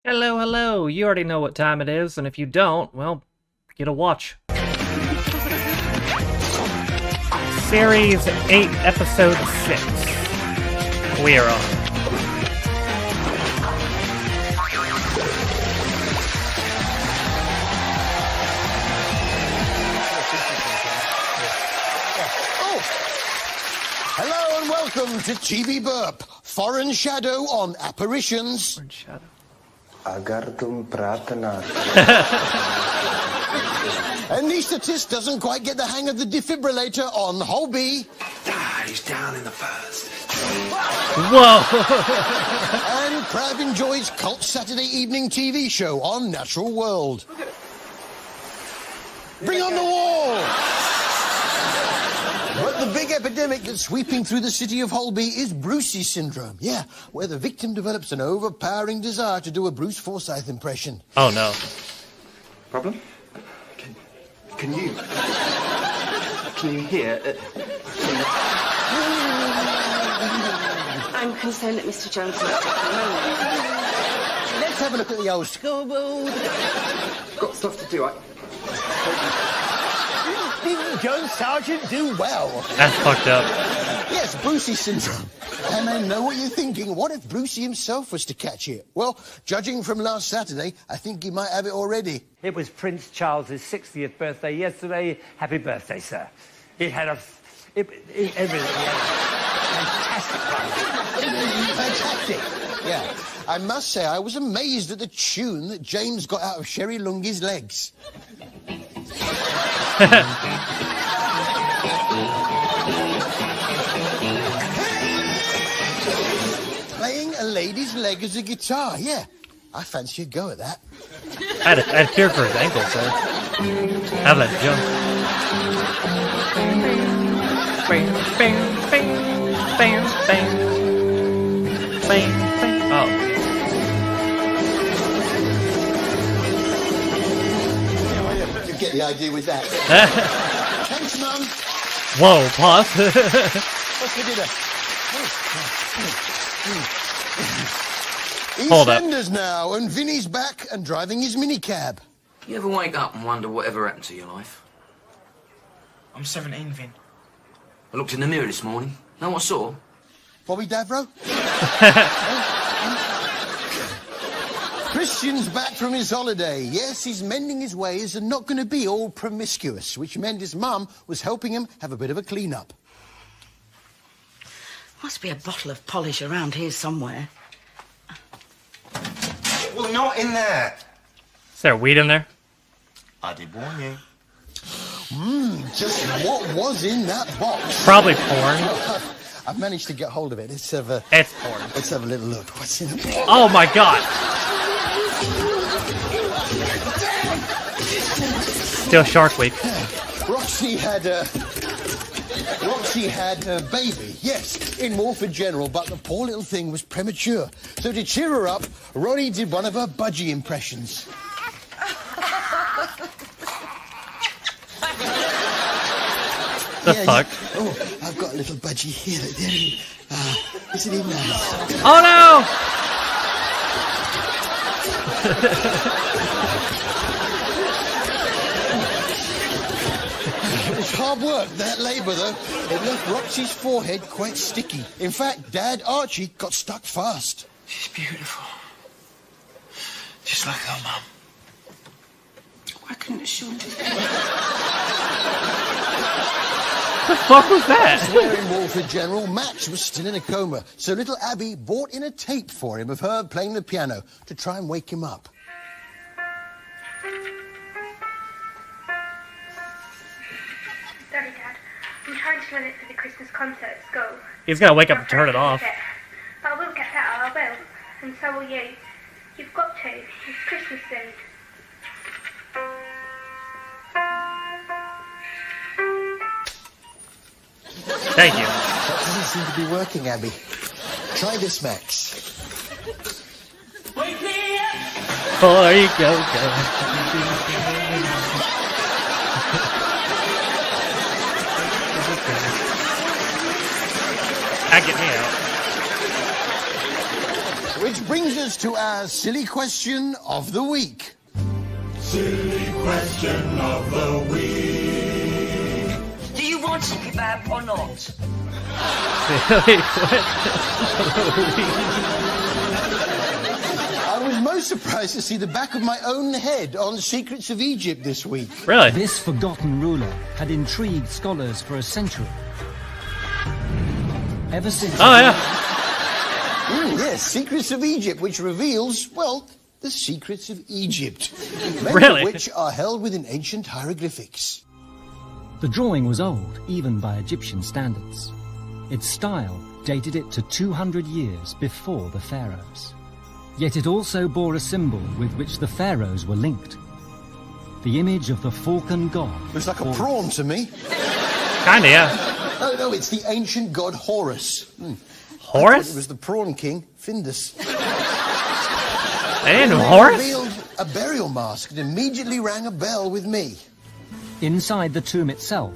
Hello, hello. You already know what time it is, and if you don't, well, get a watch. Series 8, Episode 6. We are on. Hello and welcome to TB Burp, Foreign Shadow on Apparitions. Foreign Shadow. Agartum pratana. Anaesthetist doesn't quite get the hang of the defibrillator on Holby. He's down in the first. Whoa! And Crab enjoys cult Saturday evening TV show on Natural World. Bring on the wall! But the big epidemic that's sweeping through the city of Holby is Brucey syndrome. Yeah, where the victim develops an overpowering desire to do a Bruce Forsyth impression. Oh no. Problem? Can you hear? I'm concerned that Mr. Jones is taking a moment. Let's have a look at the old scoreboard. Got stuff to do. Didn't Jones Sergeant do well? That's fucked up. Yes, Brucey syndrome. And I know what you're thinking. What if Brucey himself was to catch it? Well, judging from last Saturday, I think he might have it already. It was Prince Charles's 60th birthday yesterday. Happy birthday, sir. It had everything. Fantastic. Yeah. I must say, I was amazed at the tune that James got out of Sherry Lungy's legs. Playing a lady's leg as a guitar, yeah. I fancy a go at that. I had fear for his ankle, sir. Have that jump. Bang, bang, bang, bang, bang, bang, bang. Oh. You get the idea with that. Thanks, Mum. Whoa, pause. What's for dinner? Hold up. EastEnders now, and Vinnie's back and driving his minicab. You ever wake up and wonder whatever happened to your life? I'm 17, Vin. I looked in the mirror this morning. Know what I saw? Bobby Davro? Christian's back from his holiday. Yes, he's mending his ways and not going to be all promiscuous, which meant his mum was helping him have a bit of a clean-up. Must be a bottle of polish around here somewhere. Well, not in there. Is there weed in there? I did warn you. Just what was in that box? Probably porn. I've managed to get hold of it. Let's have a little look. What's in the box? Oh my god. Still Shark Week. Roxy had her baby, yes, in Morford General, but the poor little thing was premature. So to cheer her up, Ronnie did one of her budgie impressions. The fuck? Yeah. Oh, I've got a little budgie here. Isn't he nice? Oh no! It was hard work, that labour, though. It left Roxy's forehead quite sticky. In fact, Dad Archie got stuck fast. She's beautiful. Just like her mum. Why couldn't it show? The fuck was that? Elsewhere in Morford General, Max was still in a coma, so little Abby bought in a tape for him of her playing the piano to try and wake him up. Sorry, Dad. I'm trying to learn it for the Christmas concert at school. He's gonna wake up and turn it off. But I will get better, I will. And so will you. You've got to. It's Christmas soon. Thank you. That doesn't seem to be working, Abby. Try this, Max. Before you go. Get me out. Which brings us to our silly question of the week. Silly question of the week. Do you want a kebab or not? I was most surprised to see the back of my own head on Secrets of Egypt this week. Really? This forgotten ruler had intrigued scholars for a century. Ever since... Oh, yeah. Yes, Secrets of Egypt, which reveals, well, the secrets of Egypt. Many Really? of which are held within ancient hieroglyphics. The drawing was old, even by Egyptian standards. Its style dated it to 200 years before the pharaohs. Yet it also bore a symbol with which the pharaohs were linked. The image of the falcon god. Looks like a prawn to me. Kinda, yeah. Oh, no, it's the ancient god Horus. Horus? It was the prawn king, Findus. And They Horus? revealed a burial mask and immediately rang a bell with me. Inside the tomb itself,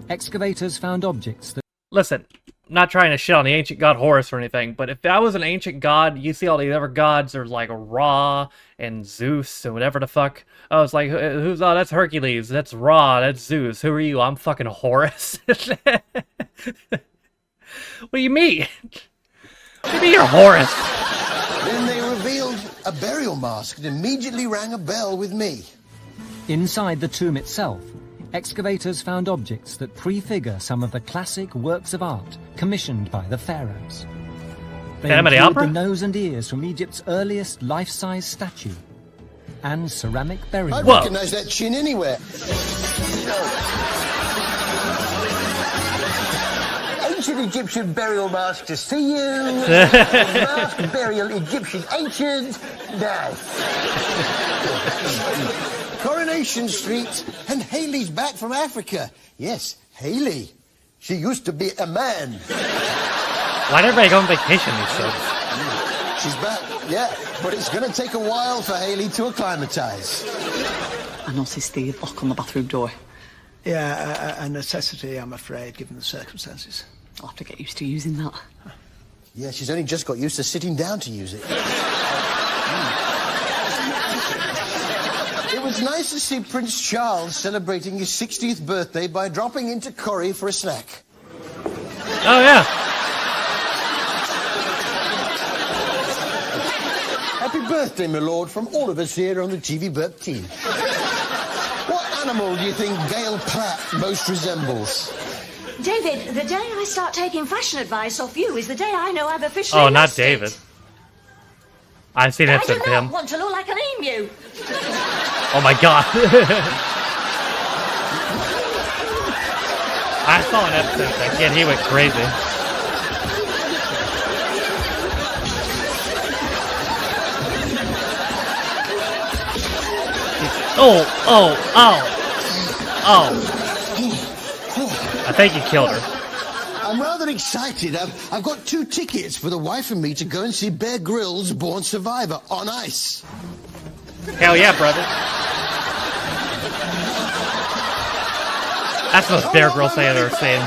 excavators found objects that... Listen, I'm not trying to shit on the ancient god Horus or anything, but if that was an ancient god, you see all these other gods, there's like Ra and Zeus and whatever the fuck. Oh, it's like, who's, oh, that's Hercules, that's Ra, that's Zeus. Who are you? I'm fucking Horus. What do you mean? What do you mean you're Horus? Then they revealed a burial mask and immediately rang a bell with me. Inside the tomb itself, excavators found objects that prefigure some of the classic works of art commissioned by the pharaohs. They Phantom of the include Opera? the nose and ears from Egypt's earliest life-size statue and ceramic burial. I'd Whoa. recognize that chin anywhere. Ancient Egyptian burial mask to see you. Mask burial Egyptian ancient. Nice. Coronation Street, and Haley's back from Africa. Yes, Haley. She used to be a man. Why'd everybody go on vacation these days? She's back, yeah. But it's going to take a while for Haley to acclimatise. I noticed the lock on the bathroom door. Yeah, a necessity, I'm afraid, given the circumstances. I'll have to get used to using that. Yeah, she's only just got used to sitting down to use it. It was nice to see Prince Charles celebrating his 60th birthday by dropping into Corrie for a snack. Oh, yeah. Happy birthday, my lord, from all of us here on the TB Burp team. What animal do you think Gail Platt most resembles? David, the day I start taking fashion advice off you is the day I know I've officially Oh, not lost David. it. I've seen I episodes do of not him. want to look like an emu. Oh my god. I saw an episode of that kid, he went crazy. Oh. I think he killed her. I'm rather excited. I've got 2 tickets for the wife and me to go and see Bear Grylls' Born Survivor on ice. Hell yeah, brother. That's the most Bear Grylls thing I've ever seen.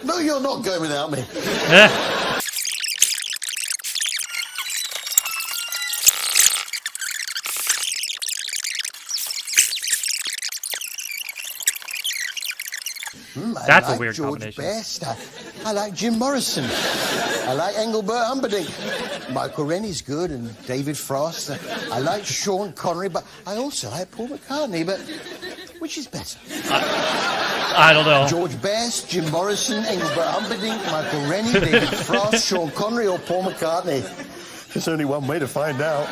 No, you're not going without me. That's I a like weird George combination. Best. I like Jim Morrison. I like Engelbert Humperdinck. Michael Rennie's good, and David Frost. I like Sean Connery, but I also like Paul McCartney. But which is better? I don't know. George Best, Jim Morrison, Engelbert Humperdinck, Michael Rennie, David Frost, Sean Connery, or Paul McCartney? There's only one way to find out.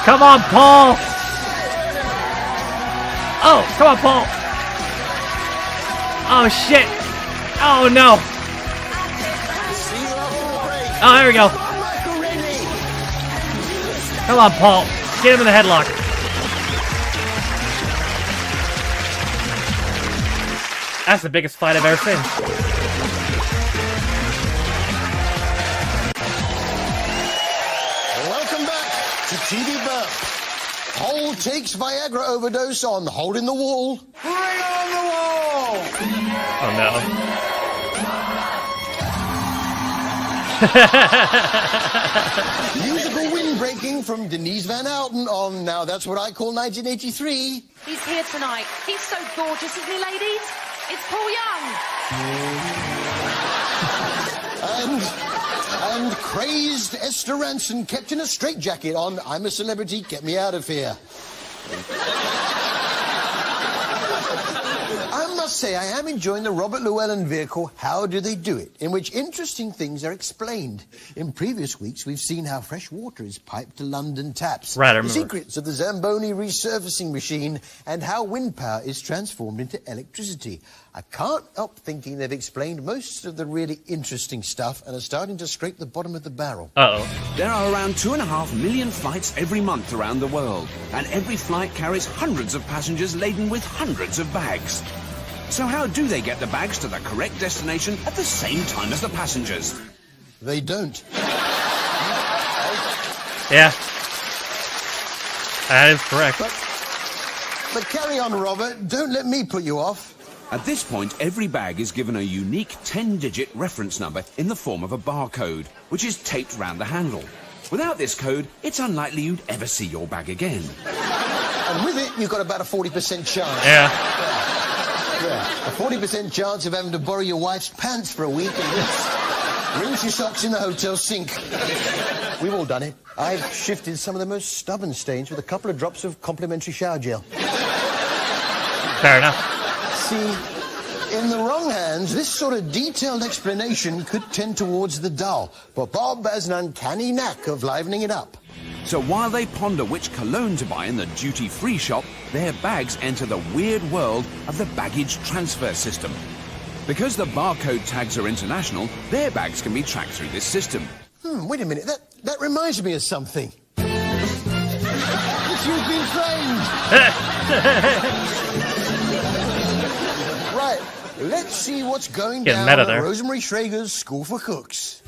Come on, Paul! Oh, come on, Paul! Oh, shit! Oh, no! Oh, here we go. Come on, Paul. Get him in the headlock. That's the biggest fight I've ever seen. Welcome back to TB Burp. Hole takes Viagra overdose on Hole in the Wall. Bring on the wall! Oh, no. Musical wind-breaking from Denise Van Outen on Now That's What I Call 1983. He's here tonight. He's so gorgeous, isn't he, ladies? It's Paul Young. And crazed Esther Ranson kept in a straitjacket on I'm a Celebrity, Get Me Out of Here. I must say, I am enjoying the Robert Llewellyn vehicle, How Do They Do It?, in which interesting things are explained. In previous weeks, we've seen how fresh water is piped to London taps, Right, I the remember. secrets of the Zamboni resurfacing machine, and how wind power is transformed into electricity. I can't help thinking they've explained most of the really interesting stuff and are starting to scrape the bottom of the barrel. Uh-oh. There are around 2.5 million flights every month around the world, and every flight carries hundreds of passengers laden with hundreds of bags. So how do they get the bags to the correct destination at the same time as the passengers? They don't. Yeah. That is correct. But carry on, Robert. Don't let me put you off. At this point, every bag is given a unique 10-digit reference number in the form of a barcode, which is taped round the handle. Without this code, it's unlikely you'd ever see your bag again. And with it, you've got about a 40% chance. Yeah. A 40% chance of having to borrow your wife's pants for a week and rinse your socks in the hotel sink. We've all done it. I've shifted some of the most stubborn stains with a couple of drops of complimentary shower gel. Fair enough. See, in the wrong hands, this sort of detailed explanation could tend towards the dull, but Bob has an uncanny knack of livening it up. So while they ponder which cologne to buy in the duty-free shop, their bags enter the weird world of the baggage transfer system. Because the barcode tags are international, their bags can be tracked through this system. Wait a minute, that reminds me of something. You've been framed! Right, let's see what's going Getting down meta at there. Rosemary Schrager's School for Cooks.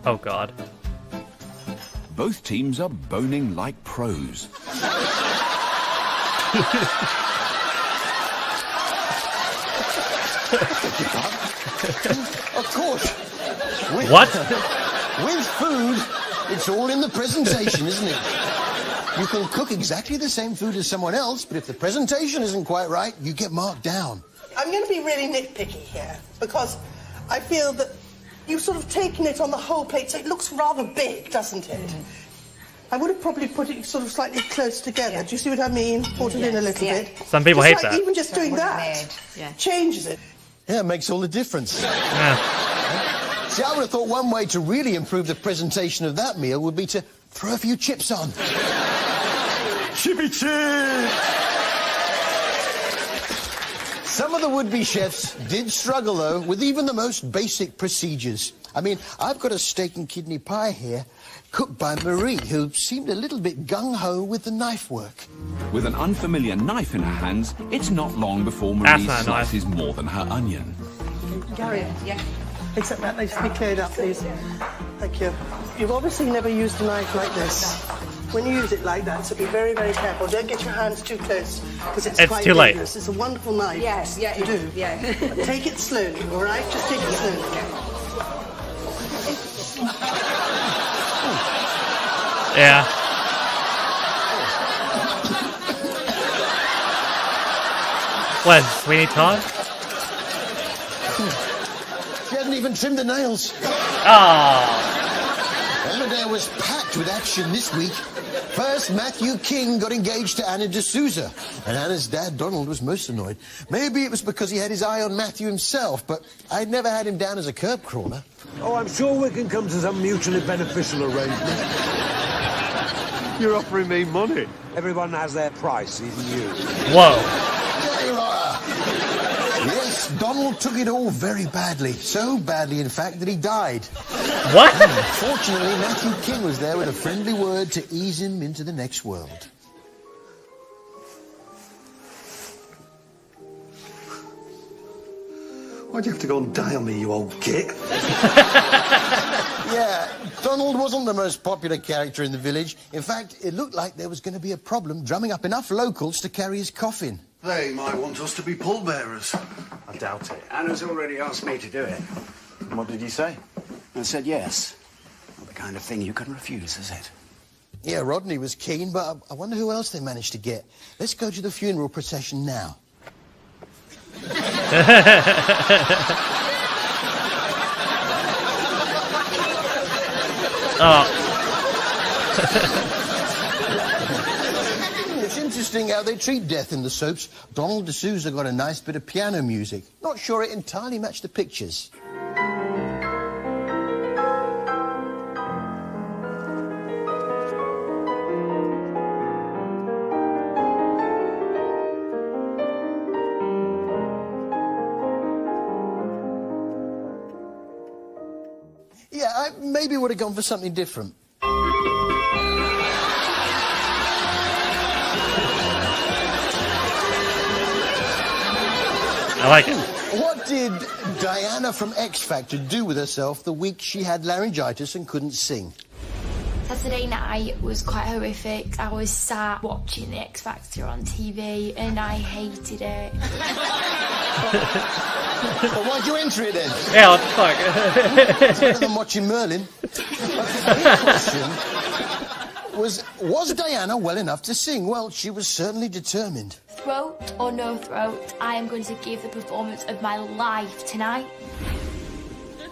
Oh, God. Both teams are boning like pros. Of course. What? With food, it's all in the presentation, isn't it? You can cook exactly the same food as someone else, but if the presentation isn't quite right, you get marked down. I'm going to be really nitpicky here, because I feel that you've sort of taken it on the whole plate, so it looks rather big, doesn't it? I would have probably put it sort of slightly close together. Do you see what I mean? Brought it in a little bit. Some people Just hate like that. Even just doing that changes it. Yeah, it makes all the difference. Yeah. See, I would have thought one way to really improve the presentation of that meal would be to throw a few chips on. Chippy chip! Some of the would-be chefs did struggle, though, with even the most basic procedures. I mean, I've got a steak and kidney pie here, cooked by Marie, who seemed a little bit gung-ho with the knife work. With an unfamiliar knife in her hands, it's not long before Marie not a knife. slices more than her onion. Gary, except that needs to be cleared up, please. Thank you. You've obviously never used a knife like this. When you use it like that, so be very, very careful. Don't get your hands too close, because it's quite too late. dangerous. It's a wonderful knife. Yes, yeah, You do. yeah. But take it slowly, all right? Just take it slowly. Yeah. What, Sweeney Todd? She hadn't even trimmed the nails. Oh. Emmerdale was packed with action this week. First, Matthew King got engaged to Anna D'Souza, and Anna's dad, Donald, was most annoyed. Maybe it was because he had his eye on Matthew himself, but I'd never had him down as a curb crawler. Oh, I'm sure we can come to some mutually beneficial arrangement. You're offering me money. Everyone has their price, even you. Whoa. There you are. Yes, Donald took it all very badly. So badly, in fact, that he died. What? Fortunately, Matthew King was there with a friendly word to ease him into the next world. Why'd you have to go and die on me, you old git? Yeah, Donald wasn't the most popular character in the village. In fact, it looked like there was going to be a problem drumming up enough locals to carry his coffin. They might want us to be pallbearers. I doubt it. Anna's already asked me to do it. And what did you say? And said yes. Not the kind of thing you can refuse, is it? Yeah, Rodney was keen, but I wonder who else they managed to get. Let's go to the funeral procession now. It's interesting how they treat death in the soaps. Donald D'Souza got a nice bit of piano music. Not sure it entirely matched the pictures. Yeah, I maybe would have gone for something different. I like it. What did Diana from X Factor do with herself the week she had laryngitis and couldn't sing? Saturday night was quite horrific. I was sat watching the X Factor on TV and I hated it. Well, why'd you enter it then? Yeah, what the fuck? It's better than watching Merlin. But the big question was Diana well enough to sing? Well, she was certainly determined. Throat or no throat, I am going to give the performance of my life tonight.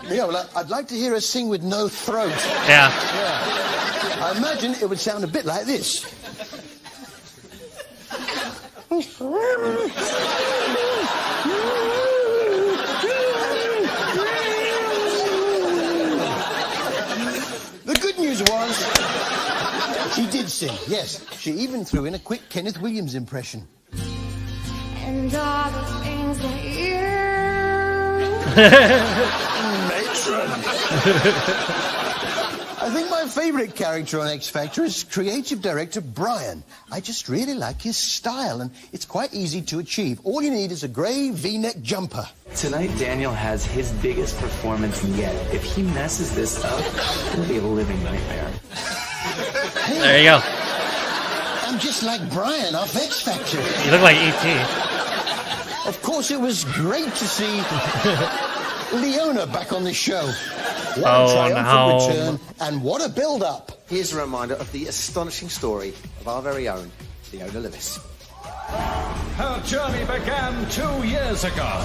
Yeah, well, I'd like to hear her sing with no throat. Yeah. I imagine it would sound a bit like this. The good news was she did sing, yes. She even threw in a quick Kenneth Williams impression. And all the things that you... I think my favourite character on X Factor is creative director Brian. I just really like his style, and it's quite easy to achieve. All you need is a grey V-neck jumper. Tonight, Daniel has his biggest performance yet. If he messes this up, it'll be a living nightmare. Hey, there you go. I'm just like Brian off X Factor. You look like E.T. Of course, it was great to see Leona back on the show. What a triumphant return, and what a build-up. Here's a reminder of the astonishing story of our very own Leona Lewis. Her journey began 2 years ago.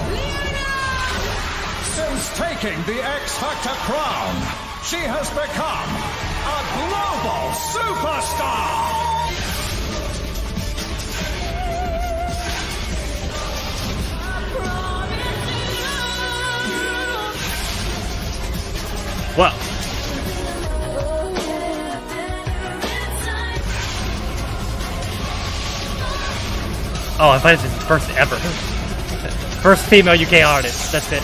Since taking the X Factor crown, she has become a global superstar. Well. Oh, I thought this is first ever. First female UK artist. That's it.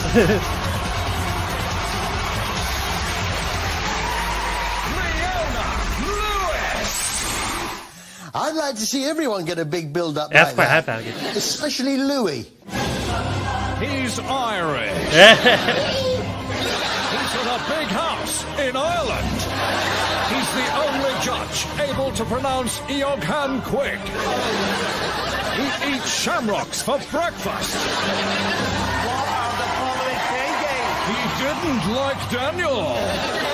I'd like to see everyone get a big build-up That's like quite that. hype, Especially Louis. He's Irish. He's in a big house in Ireland. He's the only judge able to pronounce Eoghan quick. He eats shamrocks for breakfast. What are the public thinking? He didn't like Daniel.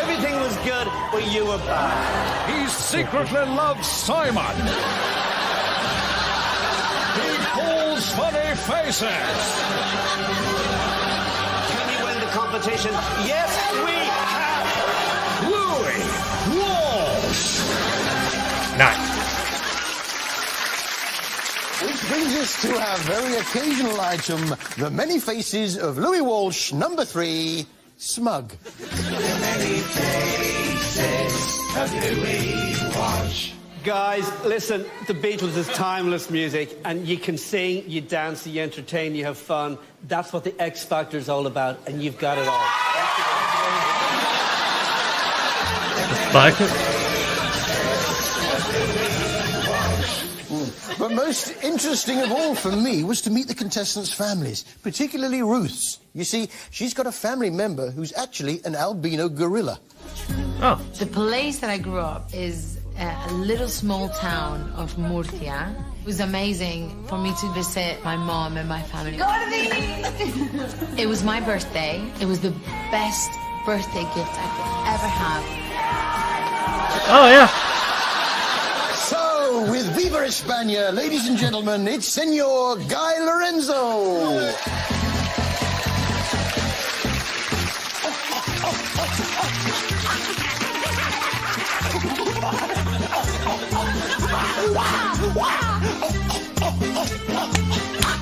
Everything was good, but you were bad. He secretly loves Simon. He pulls funny faces. Can we win the competition? Yes, we can. Louis Walsh. Nice. Which brings us to our very occasional item, the many faces of Louis Walsh, number 3, Smug. The many faces of Louis Walsh. Guys, listen, the Beatles is timeless music, and you can sing, you dance, you entertain, you have fun. That's what the X Factor is all about, and you've got it all. But most interesting of all for me was to meet the contestants' families, particularly Ruth's. You see, she's got a family member who's actually an albino gorilla. Oh. The place that I grew up is a little small town of Murcia. It was amazing for me to visit my mom and my family. It was my birthday. It was the best birthday gift I could ever have. Oh, yeah. So, with Viva España, ladies and gentlemen, it's Senor Guy Lorenzo.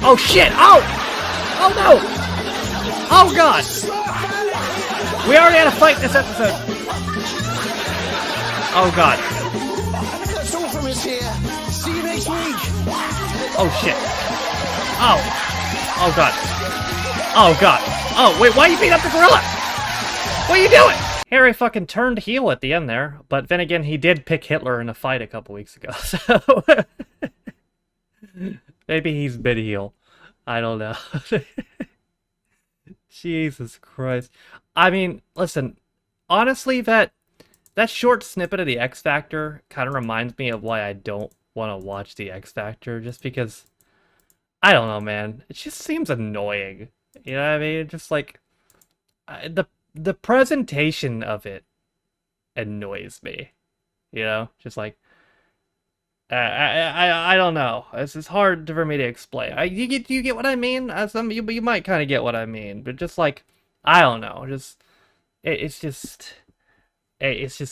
Oh, shit! Oh! Oh, no! Oh, God! We already had a fight this episode. Oh, God. That's all from us here. See you next week. Oh, shit. Oh. Oh, God. Oh, God. Oh, wait, why are you beating up the gorilla? What are you doing? Harry fucking turned heel at the end there, but then again, he did pick Hitler in a fight a couple weeks ago, so... Maybe he's been heel. I don't know. Jesus Christ. I mean, listen, honestly, that short snippet of the X Factor kind of reminds me of why I don't want to watch the X Factor, just because, I don't know, man. It just seems annoying. You know what I mean? Just like, the presentation of it annoys me. You know? Just like, I don't know. It's hard for me to explain. You get what I mean? You might kind of get what I mean, but just like, I don't know. It's just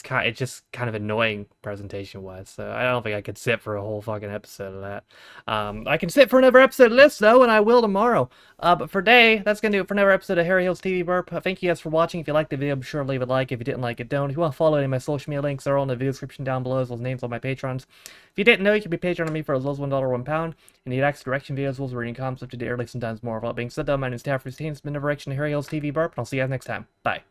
kind of annoying presentation wise. So I don't think I could sit for a whole fucking episode of that. I can sit for another episode of this though, and I will tomorrow. But for today, that's gonna do it for another episode of Harry Hill's TV Burp. Thank you guys for watching. If you liked the video, be sure to leave a like. If you didn't like it, don't. If you want to follow any of my social media links, they're all in the video description down below, as well as names on my patrons. If you didn't know, you can be Patreon me for as low as $1 or £1, and need access to direction videos, as well as reading comments up to date early, sometimes more. With all that being said though, my name is Taffy Steen. It's been a direction of Harry Hill's TV Burp, and I'll see you guys next time. Bye.